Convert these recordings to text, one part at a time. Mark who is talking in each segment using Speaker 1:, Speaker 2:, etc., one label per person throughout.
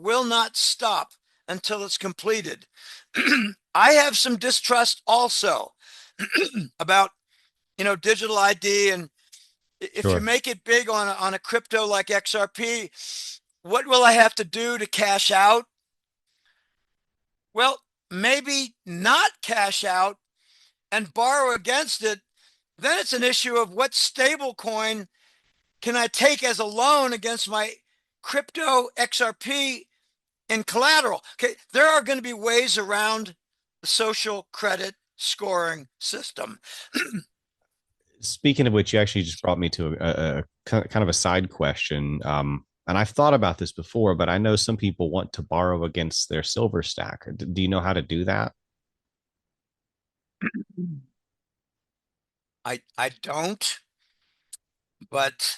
Speaker 1: will not stop until it's completed. I have some distrust also about, digital ID. And if you
Speaker 2: Sure.
Speaker 1: make it big on a crypto like XRP, what will I have to do to cash out? Well, maybe not cash out and borrow against it. Then it's an issue of what stable coin can I take as a loan against my crypto XRP in collateral. Okay, there are going to be ways around the social credit scoring system.
Speaker 2: Speaking of which, you actually just brought me to kind of a side question. And I've thought about this before, but I know some people want to borrow against their silver stack. Do you know how to do that?
Speaker 1: I don't, but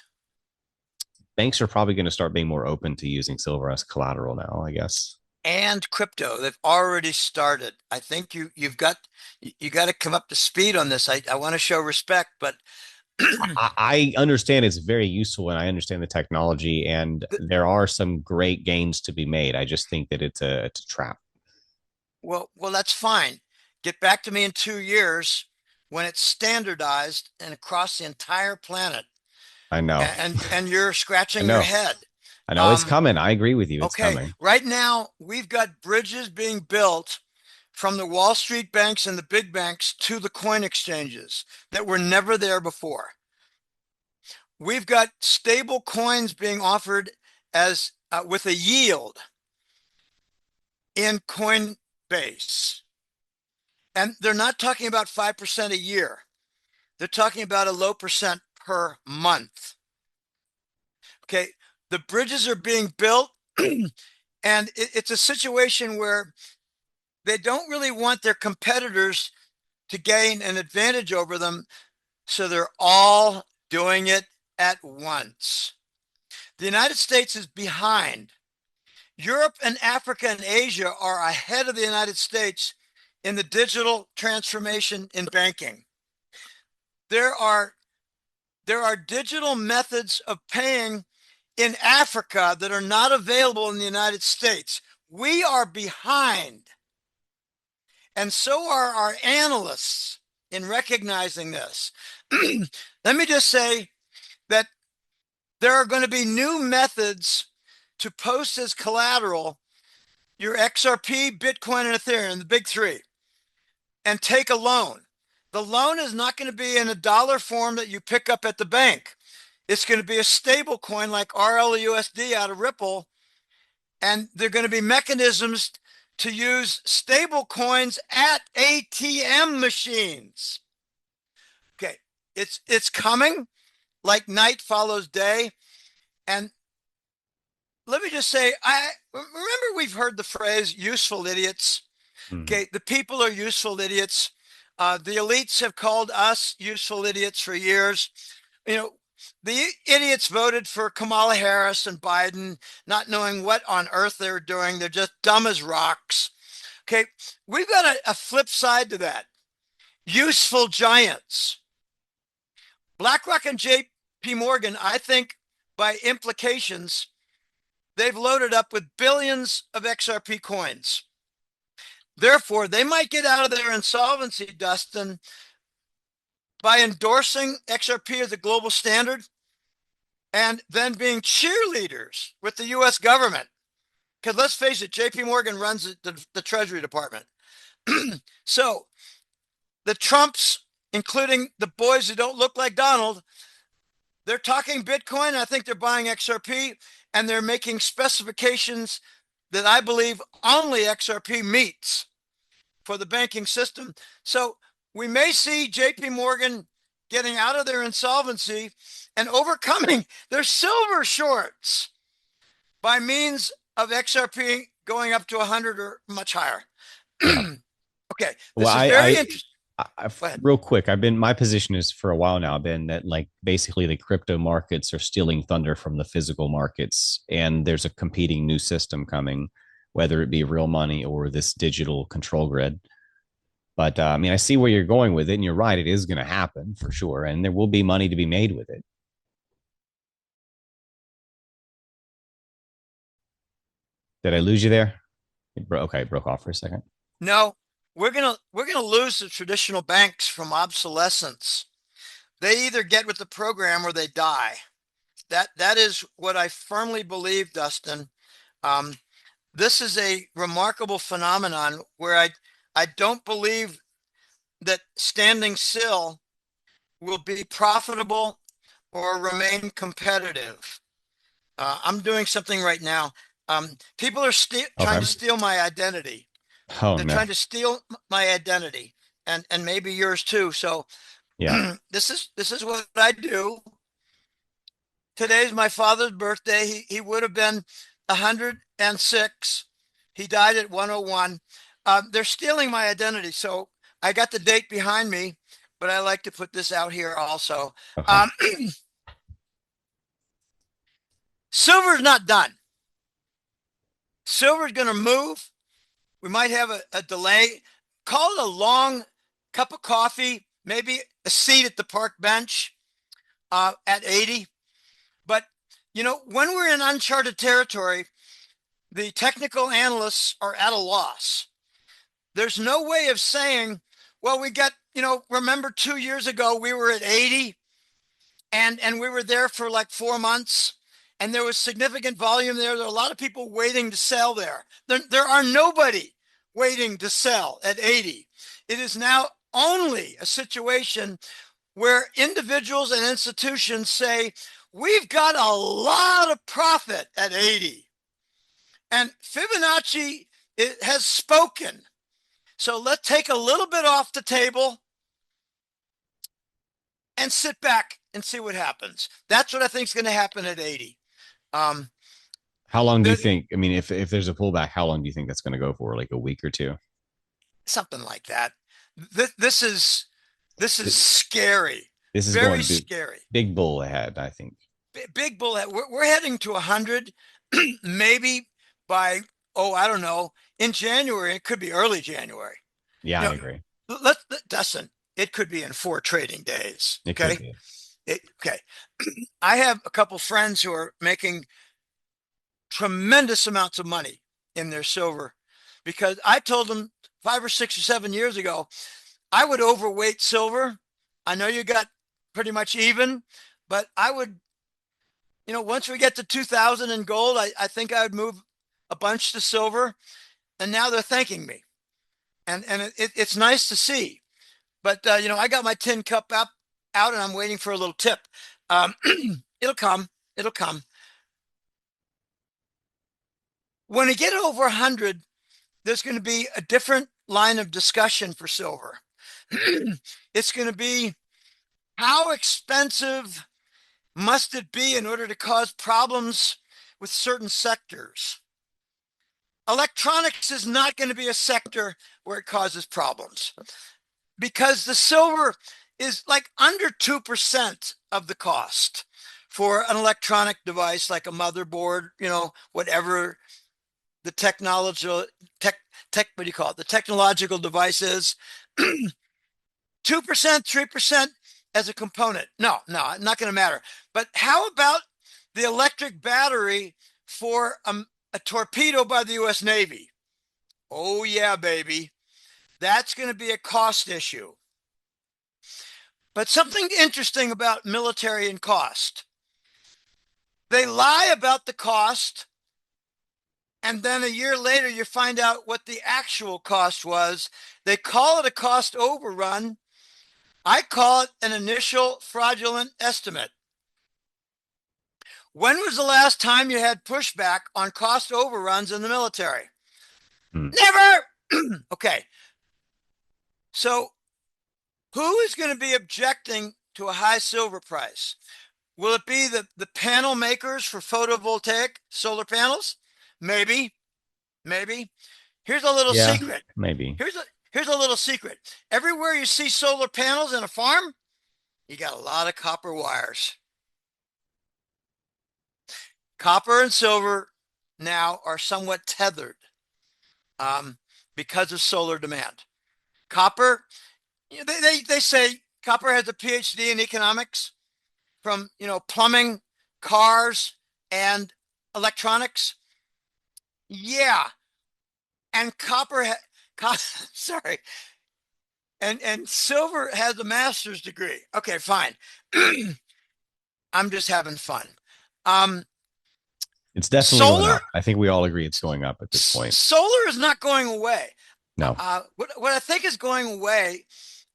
Speaker 2: Banks are probably going to start being more open to using silver as collateral now, I guess.
Speaker 1: and crypto, they've already started. I think you got to come up to speed on this. I want to show respect, but
Speaker 2: I understand it's very useful and I understand the technology and there are some great gains to be made. I just think that it's a trap.
Speaker 1: well, that's fine. Get back to me in 2 years when it's standardized and across the entire planet,
Speaker 2: I know.
Speaker 1: and you're
Speaker 2: I
Speaker 1: scratching your
Speaker 2: know.
Speaker 1: head.
Speaker 2: I know it's
Speaker 1: Um,
Speaker 2: coming. I agree with you. It's
Speaker 1: okay,
Speaker 2: coming.
Speaker 1: right now we've got bridges being built from the Wall Street banks and the big banks to the coin exchanges that were never there before. We've got stable coins being offered as with a yield in Coinbase. And they're not talking about 5% a year. They're talking about a low percent per month. Okay. The bridges are being built, and it's a situation where they don't really want their competitors to gain an advantage over them. So they're all doing it at once. The United States is behind. Europe and Africa and Asia are ahead of the United States in the digital transformation in banking. There are there are digital methods of paying in Africa that are not available in the United States. We are behind, and so are our analysts in recognizing this. Let me just say that there are going to be new methods to post as collateral your XRP, Bitcoin, and Ethereum, the big three, and take a loan. The loan is not going to be in a dollar form that you pick up at the bank. It's going to be a stable coin like RLUSD out of Ripple. And there are going to be mechanisms to use stable coins at ATM machines. Okay, it's coming like night follows day. And let me just say, I remember we've heard the phrase useful idiots.
Speaker 2: Mhm.
Speaker 1: Okay, the people are useful idiots. The elites have called us useful idiots for years. You know, the idiots voted for Kamala Harris and Biden, not knowing what on earth they're doing. They're just dumb as rocks. Okay, we've got a flip side to that. Useful giants. BlackRock and JP Morgan, I think by implications, they've loaded up with billions of XRP coins. Therefore, they might get out of their insolvency, Dustin, by endorsing XRP as a global standard and then being cheerleaders with the US government. Because let's face it, JP Morgan runs the Treasury Department. So the Trumps, including the boys who don't look like Donald, they're talking Bitcoin. I think they're buying XRP, and they're making specifications that I believe only XRP meets for the banking system. So we may see JP Morgan getting out of their insolvency and overcoming their silver shorts by means of XRP going up to 100 or much higher.
Speaker 2: Yeah.
Speaker 1: Okay,
Speaker 2: Well,
Speaker 1: this is very interesting. Go ahead.
Speaker 2: real quick, my position is for a while now been that like basically the crypto markets are stealing thunder from the physical markets, and there's a competing new system coming, whether it be real money or this digital control grid. But I mean, I see where you're going with it, and you're right; it is going to happen for sure, and there will be money to be made with it. Did I lose you there? Okay, it broke off for a second.
Speaker 1: No, we're gonna lose the traditional banks from obsolescence. They either get with the program or they die. That is what I firmly believe, Dustin. Um, this is a remarkable phenomenon where I don't believe that standing still will be profitable or remain competitive. I'm doing something right now. People are trying to
Speaker 2: Okay.
Speaker 1: steal my identity.
Speaker 2: Oh
Speaker 1: They're
Speaker 2: no.
Speaker 1: trying to steal my identity, and maybe yours too. So
Speaker 2: Yeah.
Speaker 1: this is what I do. Today's my father's birthday. He would have been 106. He died at 101. They're stealing my identity. So I got the date behind me, but I like to put this out here also.
Speaker 2: Okay.
Speaker 1: Um, Silver's not done. Silver's going to move. We might have a delay. Call it a long cup of coffee, maybe a seat at the park bench at 80. But, when we're in uncharted territory, the technical analysts are at a loss. There's no way of saying, well, we got, remember 2 years ago, we were at 80 and we were there for like 4 months and there was significant volume there. There are a lot of people waiting to sell there. There are nobody waiting to sell at 80. It is now only a situation where individuals and institutions say, we've got a lot of profit at 80. And Fibonacci has spoken. So let's take a little bit off the table and sit back and see what happens. That's what I think is going to happen at 80. Um,
Speaker 2: How long do you
Speaker 1: there,
Speaker 2: think? I mean, if there's a pullback, how long do you think that's going to go for? Like a week or two?
Speaker 1: Something like that. This is scary,
Speaker 2: This is
Speaker 1: very
Speaker 2: going big,
Speaker 1: scary.
Speaker 2: big bull ahead, I think.
Speaker 1: Big bull. We're heading to 100, maybe by I don't know, in January. It could be early January.
Speaker 2: Yeah,
Speaker 1: You
Speaker 2: I
Speaker 1: know,
Speaker 2: agree.
Speaker 1: Dustin. It could be in 4 trading days.
Speaker 2: It could
Speaker 1: Okay.
Speaker 2: be.
Speaker 1: Okay. I have a couple friends who are making tremendous amounts of money in their silver because I told them 5 or 6 or 7 years ago I would overweight silver. I know you got pretty much even, but I would, once we get to 2000 in gold, I think I would move a bunch to silver. And now they're thanking me. And it's nice to see. But, I got my tin cup out and I'm waiting for a little tip. It'll come. It'll come. When we get over 100, there's going to be a different line of discussion for silver. It's going to be how expensive must it be in order to cause problems with certain sectors? Electronics is not going to be a sector where it causes problems because the silver is like under 2% of the cost for an electronic device like a motherboard, whatever the what do you call it? The technological device is 2%, 3% as a component. No, not going to matter. But how about the electric battery for a torpedo by the U.S. Navy? Oh, yeah, baby. That's going to be a cost issue. But something interesting about military and cost. They lie about the cost, and then a year later, you find out what the actual cost was. They call it a cost overrun. I call it an initial fraudulent estimate. When was the last time you had pushback on cost overruns in the military?
Speaker 2: Hmm.
Speaker 1: Never. Okay. So who is going to be objecting to a high silver price? Will it be the panel makers for photovoltaic solar panels? Maybe. Here's a little
Speaker 2: Yeah,
Speaker 1: secret.
Speaker 2: maybe.
Speaker 1: Here's a little secret. Everywhere you see solar panels in a farm, you got a lot of copper wires. Copper and silver now are somewhat tethered because of solar demand. Copper, they say copper has a PhD in economics from, plumbing, cars, and electronics. Yeah, and sorry, and silver has a master's degree. Okay, fine. I'm just having fun. Um,
Speaker 2: It's definitely going
Speaker 1: solar
Speaker 2: up. I think we all agree it's going up at this point.
Speaker 1: solar is not going away.
Speaker 2: No,
Speaker 1: What I think is going away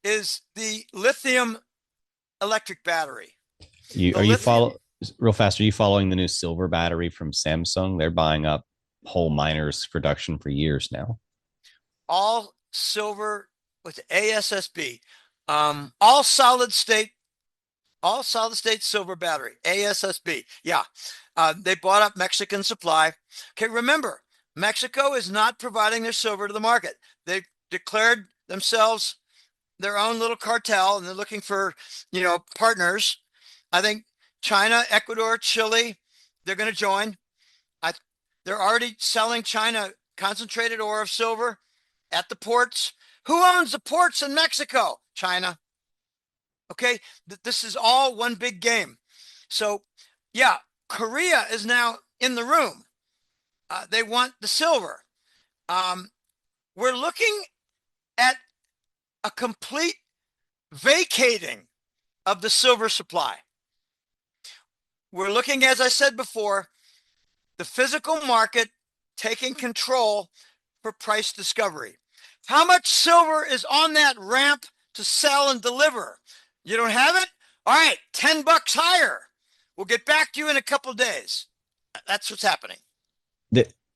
Speaker 1: is the lithium electric battery.
Speaker 2: you
Speaker 1: The
Speaker 2: are you
Speaker 1: lithium,
Speaker 2: follow real fast. Are you following the new silver battery from Samsung? They're buying up whole miners production for years now.
Speaker 1: all silver with ASSB, all solid state silver battery, ASSB. Yeah. They bought up Mexican supply. Okay, remember, Mexico is not providing their silver to the market. They declared themselves their own little cartel and they're looking for, partners. I think China, Ecuador, Chile, they're going to join. I, they're already selling China concentrated ore of silver at the ports. Who owns the ports in Mexico? China. Okay, this is all one big game. So, yeah, Korea is now in the room. They want the silver. Um, we're looking at a complete vacating of the silver supply. We're looking, as I said before, the physical market taking control for price discovery. How much silver is on that ramp to sell and deliver? You don't have it? All right, $10 higher. We'll get back to you in a couple of days. That's what's happening.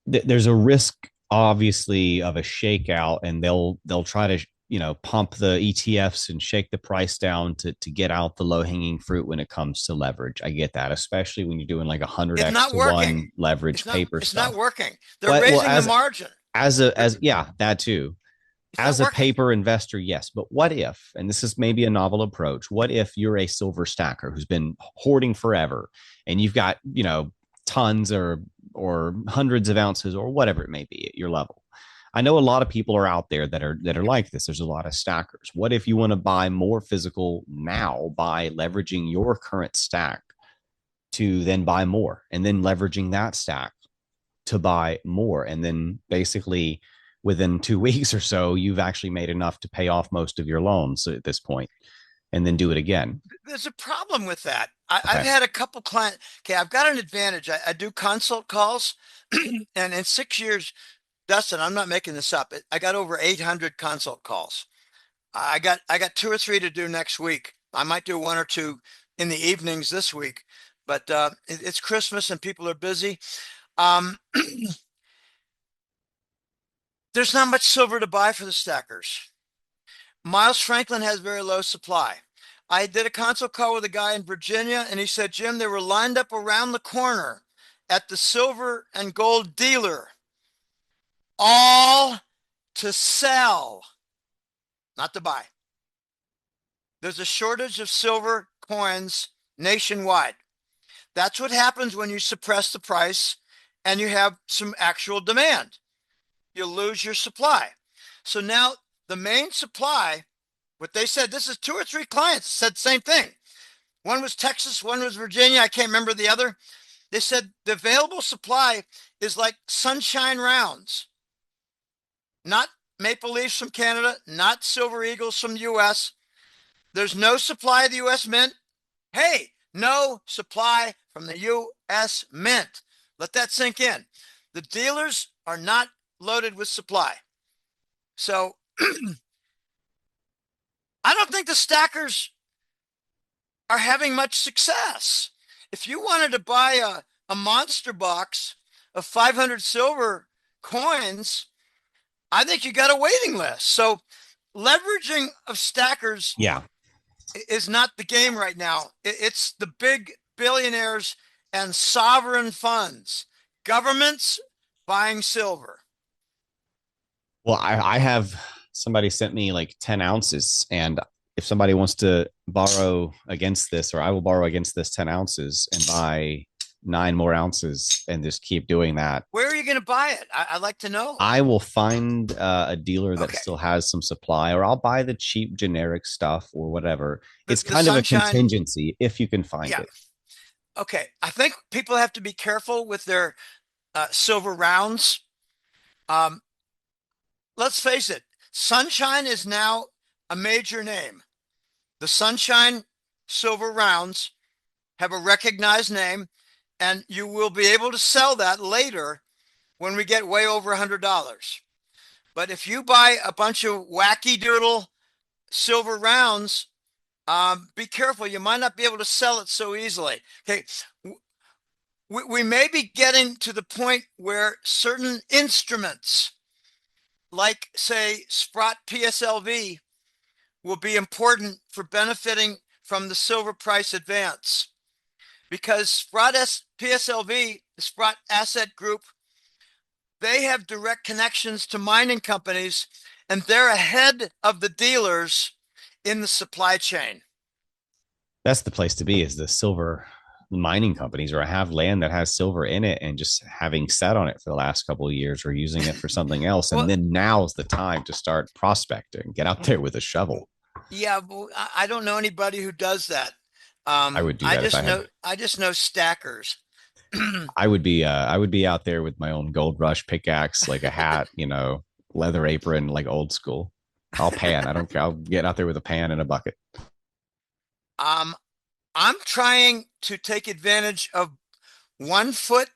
Speaker 2: There's a risk, obviously, of a shakeout, and they'll try to pump the ETFs and shake the price down to get out the low hanging fruit when it comes to leverage. I get that, especially when you're doing like a hundred
Speaker 1: It's
Speaker 2: x
Speaker 1: not
Speaker 2: to
Speaker 1: working.
Speaker 2: one leverage paper
Speaker 1: It's not
Speaker 2: stuff.
Speaker 1: working. They're
Speaker 2: But well,
Speaker 1: raising the margin.
Speaker 2: as yeah, that too.
Speaker 1: It's not
Speaker 2: As a
Speaker 1: working.
Speaker 2: paper investor, yes. But what if, and this is maybe a novel approach, what if you're a silver stacker who's been hoarding forever and you've got, tons or hundreds of ounces or whatever it may be at your level? I know a lot of people are out there that are like this. There's a lot of stackers. What if you want to buy more physical now by leveraging your current stack to then buy more and then leveraging that stack to buy more, and then basically within 2 weeks or so you've actually made enough to pay off most of your loans at this point, and then do it again?
Speaker 1: There's a problem with that. I've
Speaker 2: Okay.
Speaker 1: had a couple clients. Okay, I've got an advantage. I do consult calls, and in 6 years, Dustin, I'm not making this up. I got over 800 consult calls. I got two or three to do next week. I might do one or two in the evenings this week, but it's Christmas and people are busy. Um, there's not much silver to buy for the stackers. Miles Franklin has very low supply. I did a consult call with a guy in Virginia, and he said, Jim, they were lined up around the corner at the silver and gold dealer, all to sell, not to buy. There's a shortage of silver coins nationwide. That's what happens when you suppress the price and you have some actual demand. You lose your supply. So now the main supply, what they said, this is two or three clients said the same thing. One was Texas, one was Virginia. I can't remember the other. They said the available supply is like sunshine rounds, not maple leafs from Canada, not silver eagles from the US. There's no supply of the US Mint. Hey, no supply from the US Mint. Let that sink in. The dealers are not loaded with supply. So I don't think the stackers are having much success. If you wanted to buy a monster box of 500 silver coins, I think you got a waiting list. So leveraging of stackers
Speaker 2: Yeah.
Speaker 1: is not the game right now. It's the big billionaires and sovereign funds, governments buying silver.
Speaker 2: Well, I have somebody sent me like 10 ounces, and if somebody wants to borrow against this, or I will borrow against this 10 ounces and buy 9 more ounces and just keep doing that.
Speaker 1: Where are you going to buy it? I'd like to know.
Speaker 2: I will find a dealer that
Speaker 1: Okay.
Speaker 2: still has some supply, or I'll buy the cheap generic stuff or whatever.
Speaker 1: The,
Speaker 2: It's
Speaker 1: the
Speaker 2: kind of a
Speaker 1: sunshine.
Speaker 2: contingency if you can find
Speaker 1: Yeah.
Speaker 2: it.
Speaker 1: Okay. I think people have to be careful with their silver rounds. Um, let's face it, Sunshine is now a major name. The Sunshine silver rounds have a recognized name, and you will be able to sell that later when we get way over $100. But if you buy a bunch of wacky doodle silver rounds, be careful. You might not be able to sell it so easily. Okay. We may be getting to the point where certain instruments, like, say, Sprott PSLV, will be important for benefiting from the silver price advance. Because PSLV, the Sprott Asset Group, they have direct connections to mining companies, and they're ahead of the dealers in the supply chain.
Speaker 2: That's the place to be, is the silver mining companies, or have land that has silver in it and just having sat on it for the last couple of years or using it for something else. And
Speaker 1: Well,
Speaker 2: then now's the time to start prospecting, get out there with a shovel.
Speaker 1: yeah, but I don't know anybody who does that.
Speaker 2: I would do that if I had.
Speaker 1: I just know stackers.
Speaker 2: I would be out there with my own gold rush pickaxe, like a hat, leather apron, like old school. I'll pan. I don't care. I'll get out there with a pan and a bucket.
Speaker 1: um, I'm trying to take advantage of 1 foot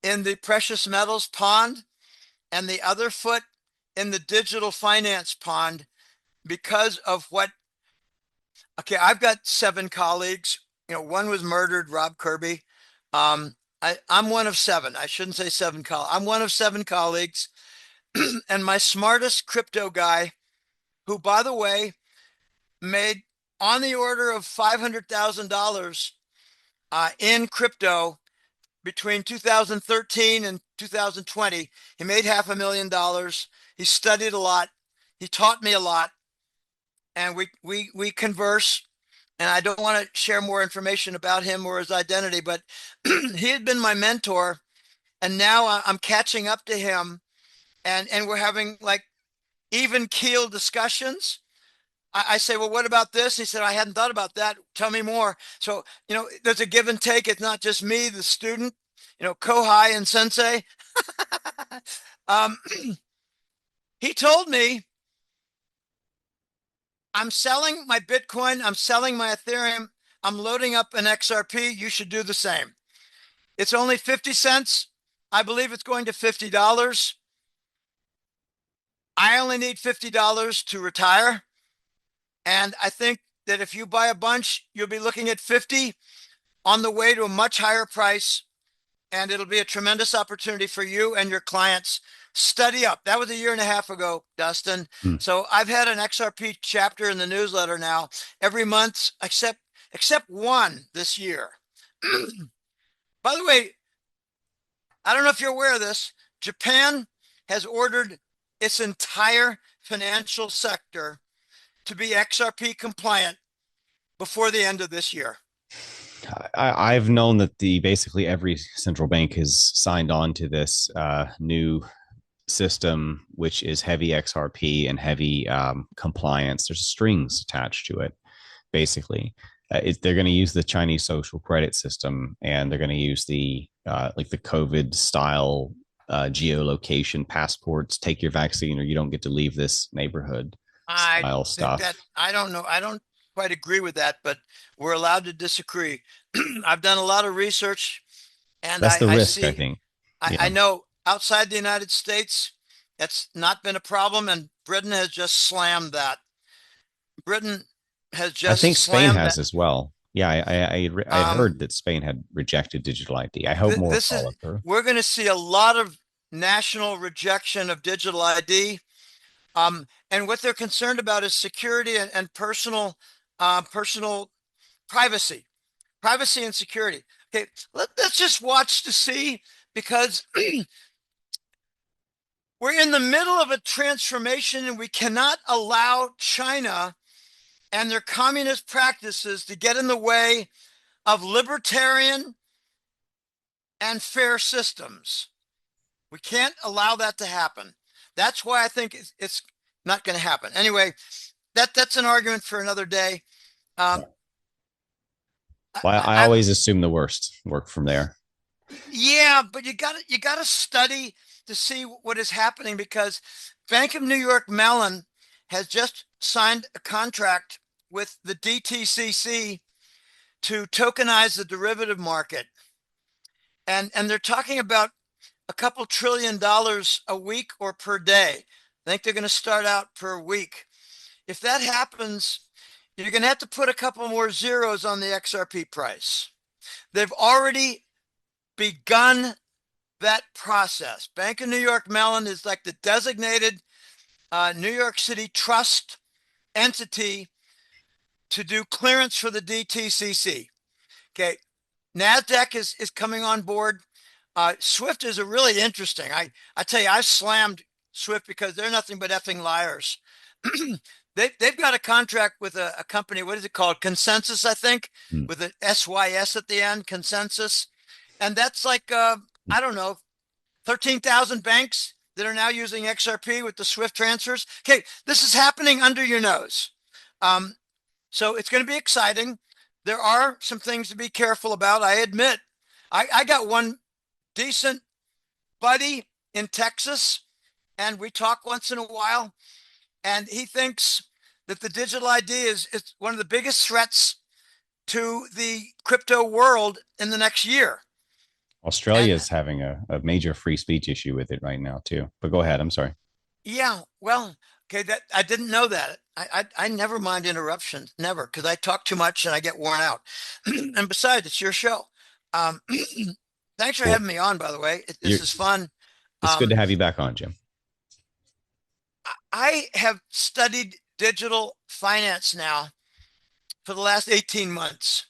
Speaker 1: in the precious metals pond and the other foot in the digital finance pond because of what. Okay, I've got 7 colleagues. One was murdered, Rob Kirby. I'm one of seven. I shouldn't say 7 colleagues. I'm one of 7 colleagues. And my smartest crypto guy, who, by the way, made on the order of $500,000 in crypto between 2013 and 2020. He made $500,000. He studied a lot. He taught me a lot, and we converse. And I don't want to share more information about him or his identity, but he had been my mentor, and now I'm catching up to him, and we're having like even keel discussions. I say, well, what about this? He said, I hadn't thought about that. Tell me more. So, there's a give and take. It's not just me, the student, Kohai and Sensei. um, he told me, I'm selling my Bitcoin, I'm selling my Ethereum, I'm loading up an XRP. You should do the same. It's only 50 cents. I believe it's going to $50. I only need $50 to retire. And I think that if you buy a bunch, you'll be looking at 50 on the way to a much higher price. And it'll be a tremendous opportunity for you and your clients. Study up. That was a year and a half ago, Dustin.
Speaker 2: Hmm.
Speaker 1: So I've had an XRP chapter in the newsletter now every month, except one this year. By the way, I don't know if you're aware of this. Japan has ordered its entire financial sector to be XRP compliant before the end of this year.
Speaker 2: I've known that basically every central bank has signed on to this new system, which is heavy XRP and heavy compliance. There's strings attached to it, basically. They're going to use the Chinese social credit system, and they're going to use the like the COVID style geolocation passports. Take your vaccine, or you don't get to leave this neighborhood
Speaker 1: I
Speaker 2: style
Speaker 1: think that
Speaker 2: stuff.
Speaker 1: I don't know. I don't quite agree with that, but we're allowed to disagree. I've done a lot of research, and
Speaker 2: That's the
Speaker 1: I
Speaker 2: risk, I
Speaker 1: see,
Speaker 2: think.
Speaker 1: I
Speaker 2: Yeah,
Speaker 1: know outside the United States, that's not been a problem, and Britain has just slammed that. Britain has
Speaker 2: I
Speaker 1: just
Speaker 2: think Spain
Speaker 1: slammed
Speaker 2: has
Speaker 1: that.
Speaker 2: as well. Yeah, I had
Speaker 1: Um,
Speaker 2: heard that Spain had rejected digital ID. I hope more
Speaker 1: this is
Speaker 2: follow through.
Speaker 1: we're going to see a lot of national rejection of digital ID. And what they're concerned about is security and personal privacy, privacy and security. Okay, let's just watch to see, because we're in the middle of a transformation, and we cannot allow China and their communist practices to get in the way of libertarian and fair systems. We can't allow that to happen. That's why I think it's not going to happen. Anyway, that's an argument for another day. Um,
Speaker 2: Well, I
Speaker 1: I'm
Speaker 2: always assume the worst. Work from there.
Speaker 1: Yeah, but you got to study. to see what is happening because Bank of New York Mellon has just signed a contract with the DTCC to tokenize the derivative market. And they're talking about a couple $1 trillion a week or per day. I think they're going to start out per week. If that happens, you're going to have to put a couple more zeros on the XRP price. They've already begun that process. Bank of New York Mellon is like the designated New York City trust entity to do clearance for the DTCC. Okay, NASDAQ is coming on board. Swift is a really interesting. I tell you, I slammed Swift because they're nothing but effing liars. They've got a contract with a company. What is it called? Consensus, I think,
Speaker 2: Mm.
Speaker 1: with an SYS at the end. Consensus, and that's like I don't know, 13,000 banks that are now using XRP with the Swift transfers. Okay, this is happening under your nose. So it's going to be exciting. There are some things to be careful about. I admit, I got one decent buddy in Texas, and we talk once in a while, and he thinks that the digital ID is one of the biggest threats to the crypto world in the next year.
Speaker 2: Australia
Speaker 1: And
Speaker 2: is having a major free speech issue with it right now too. But go ahead. I'm sorry.
Speaker 1: yeah, well, okay, that I didn't know that. I never mind interruptions, never, because I talk too much and I get worn out. And besides, it's your show. Um, Thanks for
Speaker 2: Well,
Speaker 1: having me on, by the way. This
Speaker 2: you're,
Speaker 1: is fun.
Speaker 2: it's good
Speaker 1: Um,
Speaker 2: to have you back on, Jim.
Speaker 1: I have studied digital finance now for the last 18 months,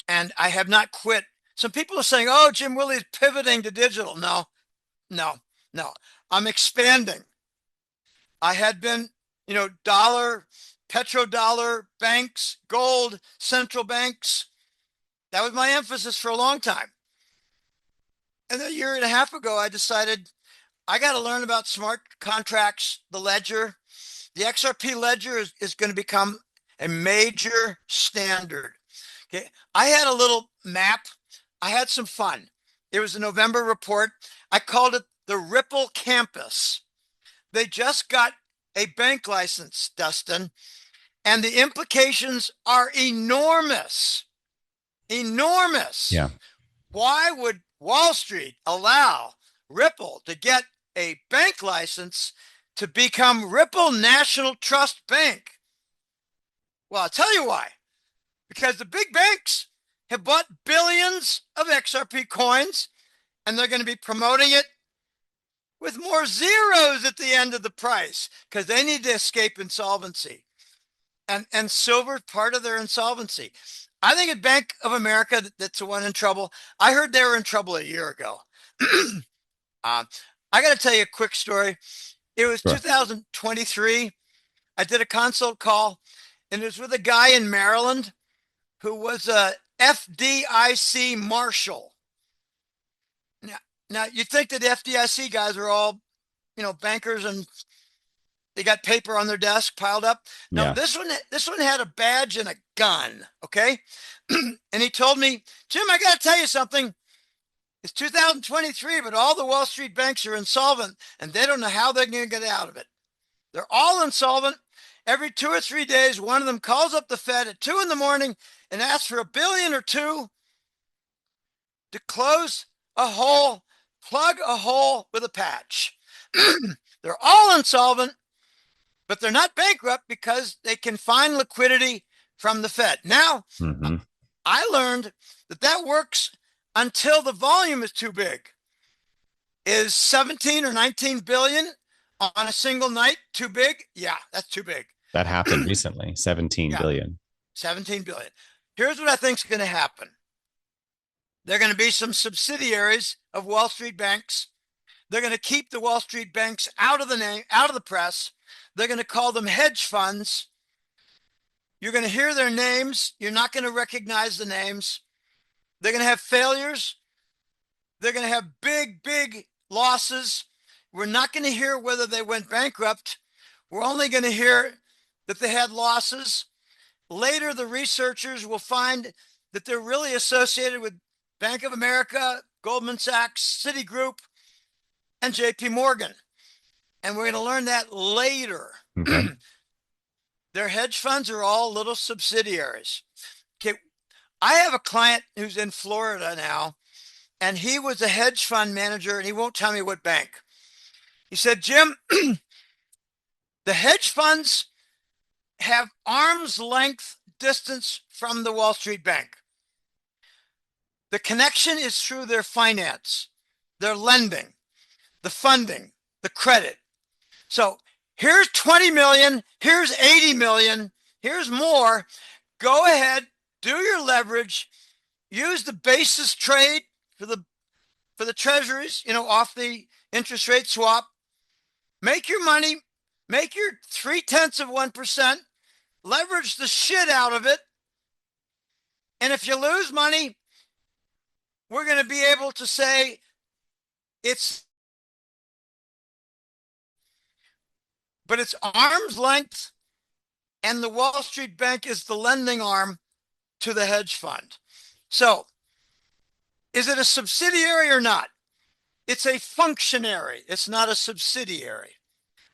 Speaker 1: and I have not quit. Some people are saying, oh, Jim Willie is pivoting to digital. No, no, no. I'm expanding. I had been, dollar, petrodollar, banks, gold, central banks. That was my emphasis for a long time. And a year and a half ago, I decided I got to learn about smart contracts, the ledger. The XRP ledger is going to become a major standard. Okay. I had a little map. I had some fun. It was a November report. I called it the Ripple Campus. They just got a bank license, Dustin, and the implications are enormous. Enormous.
Speaker 2: Yeah.
Speaker 1: Why would Wall Street allow Ripple to get a bank license to become Ripple National Trust Bank? Well, I'll tell you why. Because the big banks have bought billions of XRP coins and they're going to be promoting it with more zeros at the end of the price because they need to escape insolvency. And silver part of their insolvency. I think at Bank of America, that's the one in trouble. I heard they were in trouble a year ago. I got to tell you a quick story. It was
Speaker 2: Sure.
Speaker 1: 2023. I did a consult call, and it was with a guy in Maryland who was a FDIC marshal. Now you'd think that FDIC guys are all, bankers and they got paper on their desk piled up. No,
Speaker 2: Yeah.
Speaker 1: this one had a badge and a gun. Okay. And he told me, Jim, I got to tell you something. It's 2023, but all the Wall Street banks are insolvent and they don't know how they're going to get out of it. They're all insolvent. Every 2 or 3 days, one of them calls up the Fed at 2 in the morning and asks for $1 billion or $2 billion to close a hole, plug a hole with a patch. They're all insolvent, but they're not bankrupt because they can find liquidity from the Fed. Now,
Speaker 2: Mm-hmm.
Speaker 1: I learned that works until the volume is too big. Is 17 or 19 billion on a single night too big? Yeah, that's too big.
Speaker 2: That happened recently. 17
Speaker 1: Yeah,
Speaker 2: billion.
Speaker 1: 17 billion. Here's what I think is going to happen. There are going to be some subsidiaries of Wall Street banks. They're going to keep the Wall Street banks out of the press. They're going to call them hedge funds. You're going to hear their names. You're not going to recognize the names. They're going to have failures. They're going to have big, big losses. We're not going to hear whether they went bankrupt. We're only going to hear that they had losses. Later, the researchers will find that they're really associated with Bank of America, Goldman Sachs, Citigroup, and JP Morgan. And we're going to learn that later.
Speaker 2: Okay.
Speaker 1: Their hedge funds are all little subsidiaries. Okay. I have a client who's in Florida now, and he was a hedge fund manager, and he won't tell me what bank. He said, Jim, the hedge funds have arm's length distance from the Wall Street bank. The connection is through their finance, their lending, the funding, the credit. So here's 20 million, here's 80 million, here's more. Go ahead, do your leverage, use the basis trade for the treasuries, off the interest rate swap. Make your money, make your 0.3%, leverage the shit out of it. And if you lose money, we're going to be able to say but it's arm's length, and the Wall Street bank is the lending arm to the hedge fund. So is it a subsidiary or not? It's a functionary. It's not a subsidiary.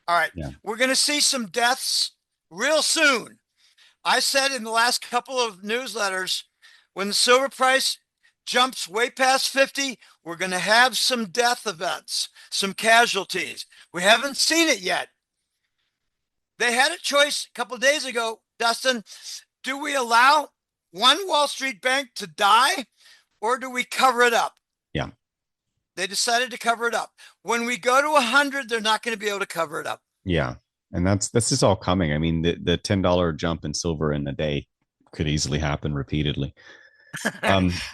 Speaker 1: All right.
Speaker 2: Yeah.
Speaker 1: We're going to see some deaths real soon. I said in the last couple of newsletters, when the silver price jumps way past 50, we're going to have some death events, some casualties. We haven't seen it yet. They had a choice a couple of days ago, Dustin. Do we allow one Wall Street bank to die, or do we cover it up?
Speaker 2: Yeah.
Speaker 1: They decided to cover it up. When we go to 100, they're not going to be able to cover it up.
Speaker 2: Yeah. And that's just all coming. I mean, the $10 jump in silver in a day could easily happen repeatedly.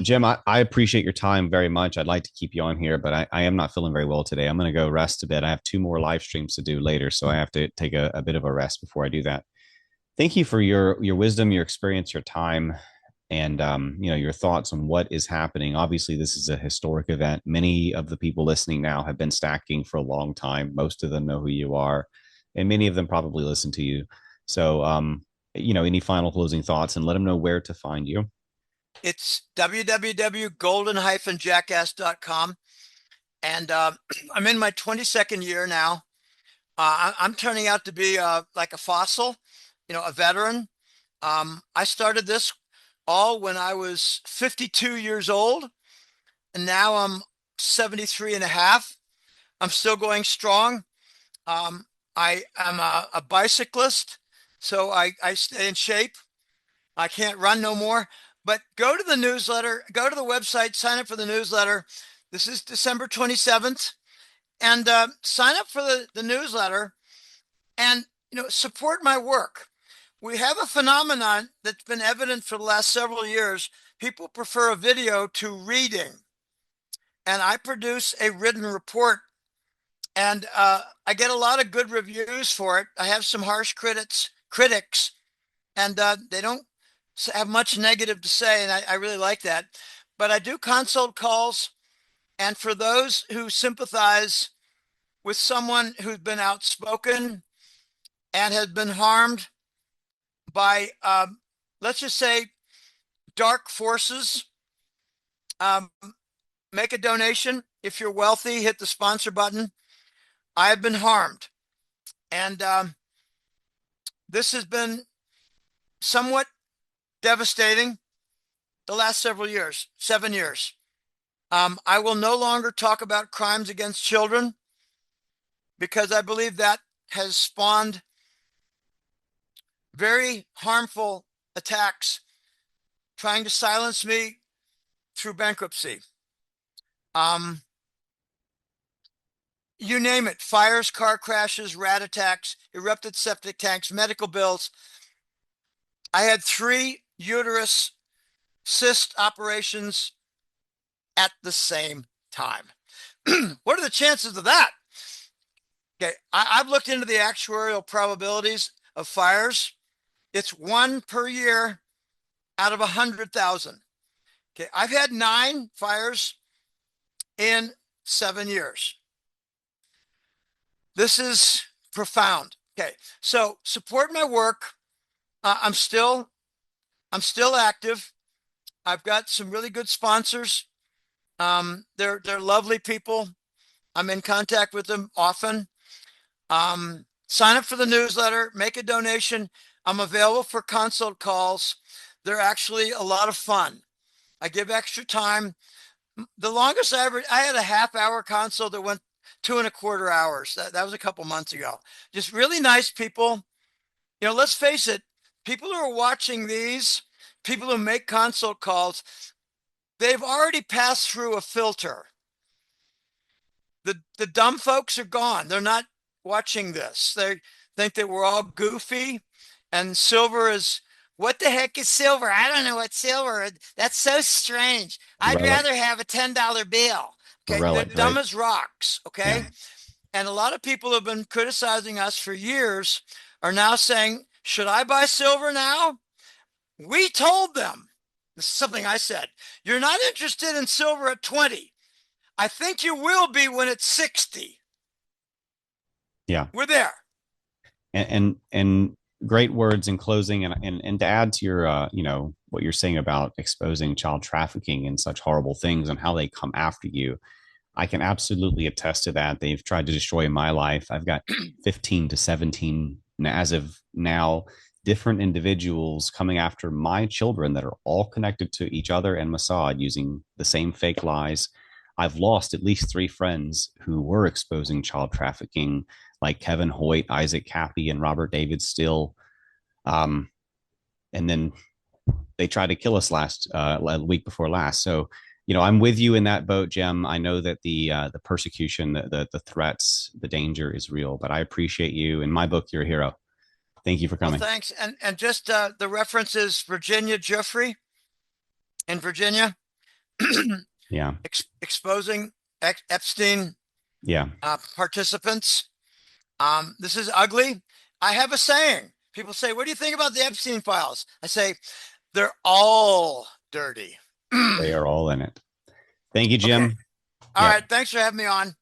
Speaker 2: Jim, I appreciate your time very much. I'd like to keep you on here, but I am not feeling very well today. I'm going to go rest a bit. I have 2 more live streams to do later, so I have to take a bit of a rest before I do that. Thank you for your wisdom, your experience, your time, and your thoughts on what is happening. Obviously, this is a historic event. Many of the people listening now have been stacking for a long time. Most of them know who you are, and many of them probably listen to you. So, any final closing thoughts, and let them know where to find you.
Speaker 1: It's www.golden-jackass.com. And I'm in my 22nd year now. I'm turning out to be like a fossil, a veteran. I started this all when I was 52 years old, and now I'm 73 and a half. I'm still going strong. I am a bicyclist, so I stay in shape. I can't run no more, but go to the newsletter, go to the website, sign up for the newsletter. This is December 27th, and sign up for the newsletter and, support my work. We have a phenomenon that's been evident for the last several years. People prefer a video to reading, and I produce a written report, and I get a lot of good reviews for it. I have some harsh critics, and they don't have much negative to say, and I really like that. But I do consult calls, and for those who sympathize with someone who's been outspoken and has been harmed by, let's just say, dark forces, make a donation. If you're wealthy, hit the sponsor button. I have been harmed, and this has been somewhat devastating the last several years, 7 years. I will no longer talk about crimes against children because I believe that has spawned very harmful attacks trying to silence me through bankruptcy. You name it, fires, car crashes, rat attacks, erupted septic tanks, medical bills. I had 3 uterus cyst operations at the same time. What are the chances of that? Okay, I've looked into the actuarial probabilities of fires. It's 1 per year out of 100,000. Okay, I've had 9 fires in 7 years. This is profound. Okay, so support my work. I'm still active. I've got some really good sponsors. They're lovely people. I'm in contact with them often. Sign up for the newsletter, make a donation. I'm available for consult calls. They're actually a lot of fun. I give extra time. The longest I had a half-hour consult that went 2.25 hours. That was a couple months ago. Just really nice people. Let's face it, people who are watching these, people who make consult calls, they've already passed through a filter. The dumb folks are gone. They're not watching this. They think that we're all goofy, and silver is, what the heck is silver? I don't know what silver is. That's so strange. I'd
Speaker 2: Relic,
Speaker 1: rather have a $10 bill. Okay, they're
Speaker 2: relic,
Speaker 1: dumb
Speaker 2: right?
Speaker 1: as rocks.
Speaker 2: Yeah,
Speaker 1: Okay, and a lot of people have been criticizing us for years are now saying, should I buy silver now? We told them, this is something I said, you're not interested in silver at 20. I think you will be when it's 60.
Speaker 2: yeah.
Speaker 1: We're there.
Speaker 2: And great words in closing, and to add to your what you're saying about exposing child trafficking and such horrible things and how they come after you. I can absolutely attest to that. They've tried to destroy my life. I've got 15 to 17 as of now, different individuals coming after my children that are all connected to each other and Mossad using the same fake lies. I've lost at least 3 friends who were exposing child trafficking, like Kevin Hoyt, Isaac Cappy, and Robert David Still. Um, and then they tried to kill us last week before last. So, I'm with you in that boat, Jem. I know that the persecution, the threats, the danger is real, but I appreciate you. In my book, you're a hero. Thank you for
Speaker 1: Well,
Speaker 2: coming.
Speaker 1: thanks. And just the reference is Virginia Giuffre in Virginia,
Speaker 2: Yeah,
Speaker 1: exposing Epstein
Speaker 2: yeah.
Speaker 1: participants. This is ugly. I have a saying. People say, what do you think about the Epstein files? I say, they're all dirty.
Speaker 2: They are all in it. Thank you,
Speaker 1: Okay.
Speaker 2: Jim.
Speaker 1: All
Speaker 2: Yeah.
Speaker 1: right. Thanks for having me on.